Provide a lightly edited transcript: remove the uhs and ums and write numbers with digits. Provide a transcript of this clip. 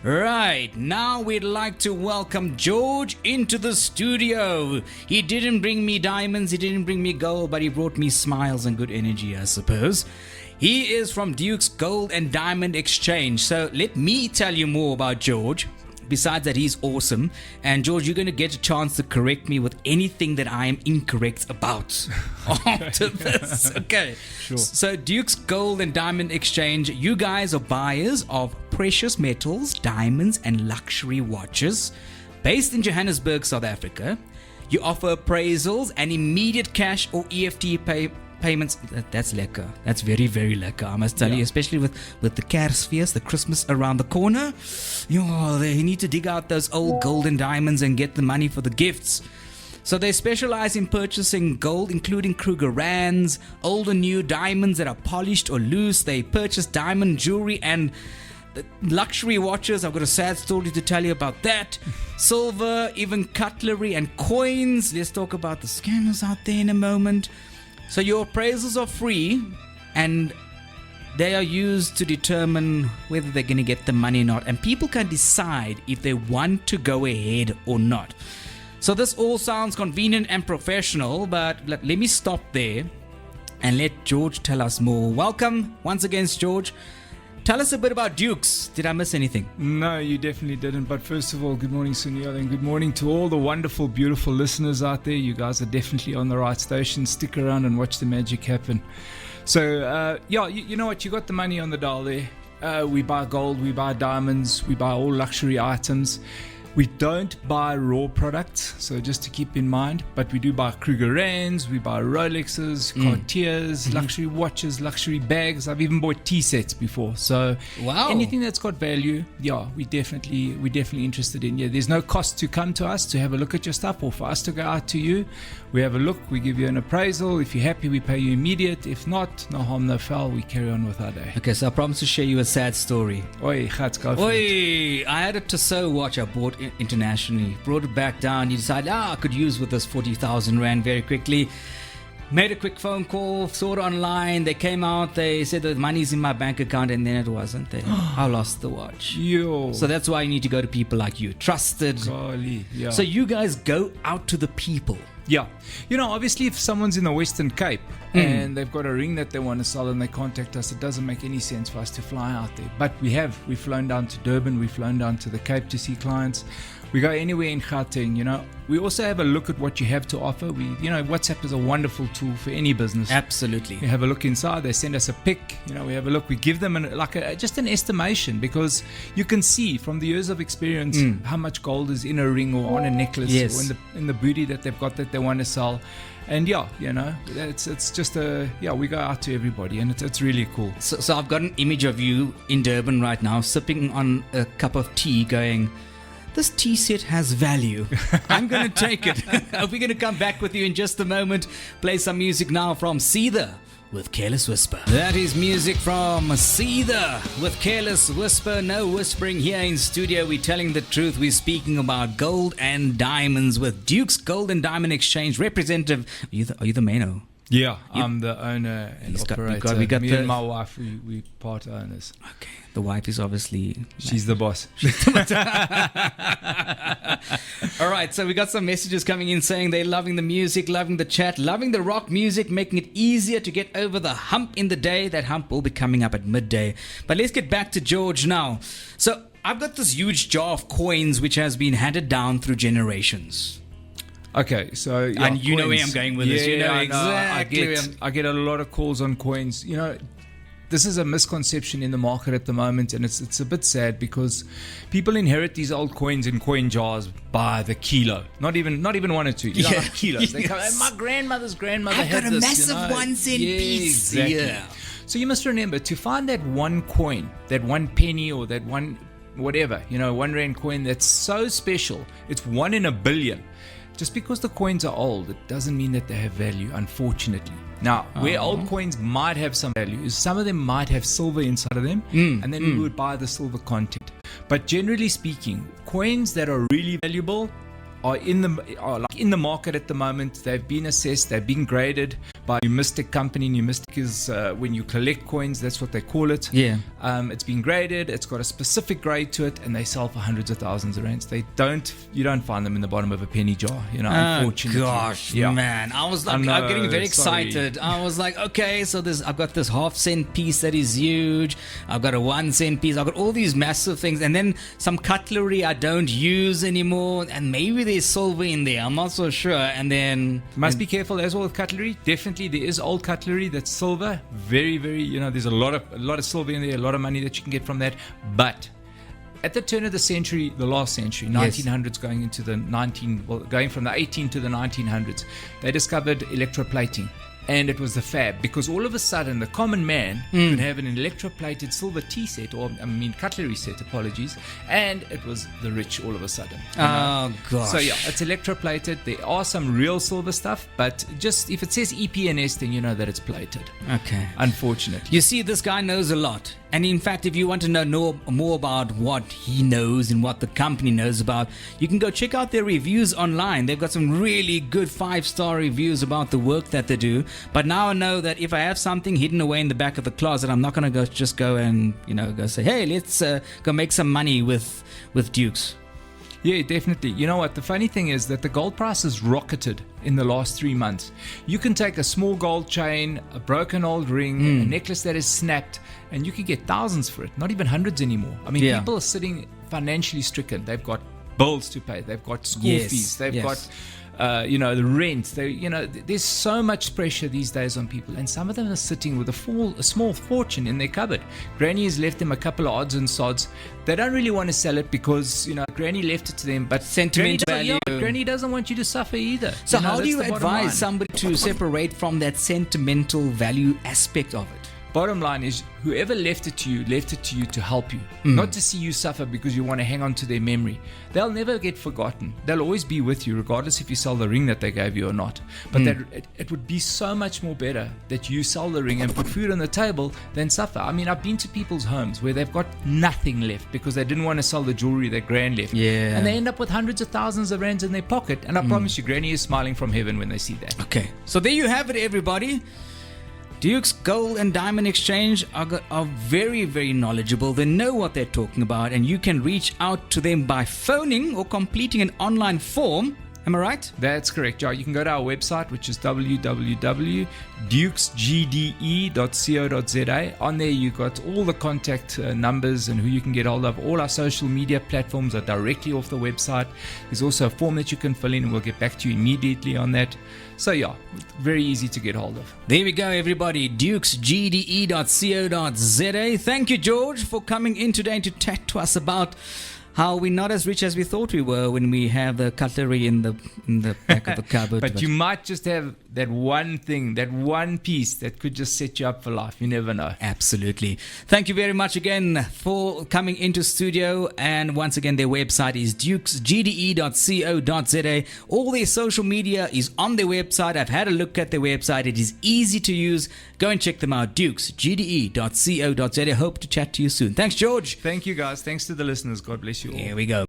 Right, now we'd like to welcome George into the studio. He didn't bring me diamonds, he didn't bring me gold, but he brought me smiles and good energy, I suppose. He is from Duke's Gold and Diamond Exchange. So let me tell you more about George. Besides that, he's awesome. And George, you're going to get a chance to correct me with anything that I am incorrect about after this. Okay. Sure. So Duke's Gold and Diamond Exchange, you guys are buyers of precious metals, diamonds, and luxury watches. Based in Johannesburg, South Africa. You offer appraisals and immediate cash or EFT payments. That's lekker. That's very, very lekker, I must tell you, especially with the Kersfees, the Christmas around the corner. You need to dig out those old gold and diamonds and get the money for the gifts. So they specialize in purchasing gold, including Kruger Rands, old and new diamonds that are polished or loose. They purchase diamond jewelry and luxury watches. I've got a sad story to tell you about that. Silver, even cutlery and coins. Let's talk about the scammers out there in a moment. So your appraisals are free and they are used to determine whether they're going to get the money or not. And people can decide if they want to go ahead or not. So this all sounds convenient and professional, but let me stop there and let George tell us more. Welcome once again, George. Tell us a bit about Dukes. Did I miss anything? No, you definitely didn't. But first of all, good morning, Sunil, and good morning to all the wonderful, beautiful listeners out there. You guys are definitely on the right station. Stick around and watch the magic happen. So, you know what? You got the money on the dial there. We buy gold, we buy diamonds, we buy all luxury items. We don't buy raw products, so just to keep in mind, but we do buy Kruger Rands, we buy Rolexes, Cartiers, luxury watches, luxury bags. I've even bought tea sets before. So anything that's got value, we're definitely interested in. Yeah, there's no cost to come to us to have a look at your stuff or for us to go out to you. We have a look, we give you an appraisal. If you're happy, we pay you immediate. If not, no harm, no foul, we carry on with our day. Okay, so I promise to share you a sad story. Oi, let's go for it. I had a Tissot watch I bought internationally. Brought it back down. You decide, I could use with this 40,000 Rand very quickly. Made a quick phone call, saw it online. They came out, they said the money's in my bank account, and then it wasn't there. I lost the watch. Yo. So that's why you need to go to people like you. Trusted. Golly, yeah. So you guys go out to the people. Yeah. You know, obviously if someone's in the Western Cape and they've got a ring that they want to sell and they contact us, it doesn't make any sense for us to fly out there. But we've flown down to Durban, we've flown down to the Cape to see clients. We go anywhere in Gauteng, you know. We also have a look at what you have to offer. WhatsApp is a wonderful tool for any business. Absolutely. We have a look inside. They send us a pic. We have a look. We give them just an estimation, because you can see from the years of experience how much gold is in a ring or on a necklace or in the booty that they've got that they want to sell. And it's just we go out to everybody, and it's really cool. So I've got an image of you in Durban right now, sipping on a cup of tea, going, this tea set has value. I'm going to take it. We're going to come back with you in just a moment. Play some music now from Seether with Careless Whisper. That is music from Seether with Careless Whisper. No whispering here in studio. We're telling the truth. We're speaking about gold and diamonds with Duke's Gold and Diamond Exchange representative. Are you the main? Yeah, I'm the owner and operator. Me and my wife, we part owners. Okay, the wife is obviously... She's the boss. All right, so we got some messages coming in saying they're loving the music, loving the chat, loving the rock music, making it easier to get over the hump in the day. That hump will be coming up at midday. But let's get back to George now. So I've got this huge jar of coins which has been handed down through generations. Okay, so and you know where I'm going with this. You know exactly. I get a lot of calls on coins. This is a misconception in the market at the moment, and it's a bit sad because people inherit these old coins in coin jars by the kilo. Not even 1 or 2. Like kilos. They come, my grandmother's grandmother had this. I've got a massive 1 cent piece. Exactly. Yeah. So you must remember to find that one coin, that 1 penny, or that one whatever, 1 Rand coin that's so special. It's 1 in a billion. Just because the coins are old, it doesn't mean that they have value, unfortunately. Now, where old coins might have some value is some of them might have silver inside of them, and then we would buy the silver content. But generally speaking, coins that are really valuable are in the market at the moment. They've been assessed, they've been graded by Numistic Company. Numistic is when you collect coins, that's what they call it. Yeah. It's been graded. It's got a specific grade to it, and they sell for hundreds of thousands of rands. You don't find them in the bottom of a penny jar, unfortunately. Oh gosh, man! I was like, I'm getting very excited. I was like, okay, so I've got this half-cent piece that is huge. I've got a 1-cent piece. I've got all these massive things, and then some cutlery I don't use anymore, and maybe there's silver in there. I'm not so sure. And then be careful as well with cutlery. Definitely, there is old cutlery that's silver. Very, very. There's a lot of silver in there. A lot of money that you can get from that, but at the turn of the century, the last century, 1900s going into the going from the 18 to the 1900s, they discovered electroplating. And it was the fab, because all of a sudden the common man could have an electroplated silver tea set, cutlery set, apologies, and it was the rich all of a sudden. Oh, gosh. So yeah, it's electroplated. There are some real silver stuff, but just if it says EPNS, then you know that it's plated. Okay. Unfortunately. You see, this guy knows a lot. And in fact, if you want to know more about what he knows and what the company knows about, you can go check out their reviews online. They've got some really good 5-star reviews about the work that they do. But now I know that if I have something hidden away in the back of the closet, I'm not going to go and go say, hey, let's go make some money with Dukes. Yeah, definitely. You know what? The funny thing is that the gold price has rocketed in the last 3 months. You can take a small gold chain, a broken old ring, a necklace that is snapped, and you can get thousands for it, not even hundreds anymore. People are sitting financially stricken. They've got bills to pay. They've got school fees. They've got the rent. There's so much pressure these days on people, and some of them are sitting with a small fortune in their cupboard. Granny has left them a couple of odds and sods. They don't really want to sell it because Granny left it to them, but sentimental value. Granny doesn't want you to suffer either. So how do you advise somebody to separate from that sentimental value aspect of it? Bottom line is, whoever left it to you to help you, not to see you suffer because you want to hang on to their memory. They'll never get forgotten. They'll always be with you, regardless if you sell the ring that they gave you or not. But it would be so much more better that you sell the ring and put food on the table than suffer. I've been to people's homes where they've got nothing left because they didn't want to sell the jewelry their gran left. Yeah. And they end up with hundreds of thousands of rands in their pocket. And I promise you, Granny is smiling from heaven when they see that. Okay. So there you have it, everybody. Dukes Gold and Diamond Exchange are very, very knowledgeable. They know what they're talking about, and you can reach out to them by phoning or completing an online form. Am I right? That's correct, yeah. You can go to our website, which is www.dukesgde.co.za. On there, you've got all the contact numbers and who you can get hold of. All our social media platforms are directly off the website. There's also a form that you can fill in, and we'll get back to you immediately on that. So yeah, very easy to get hold of. There we go, everybody. dukesgde.co.za. Thank you, George, for coming in today to chat to us about how we're not as rich as we thought we were when we have the cutlery in the back of the cupboard. But you might just have that one thing, that one piece that could just set you up for life. You never know. Absolutely. Thank you very much again for coming into studio. And once again, their website is dukesgde.co.za. All their social media is on their website. I've had a look at their website. It is easy to use. Go and check them out. dukesgde.co.za. Hope to chat to you soon. Thanks, George. Thank you, guys. Thanks to the listeners. God bless you all. Here we go.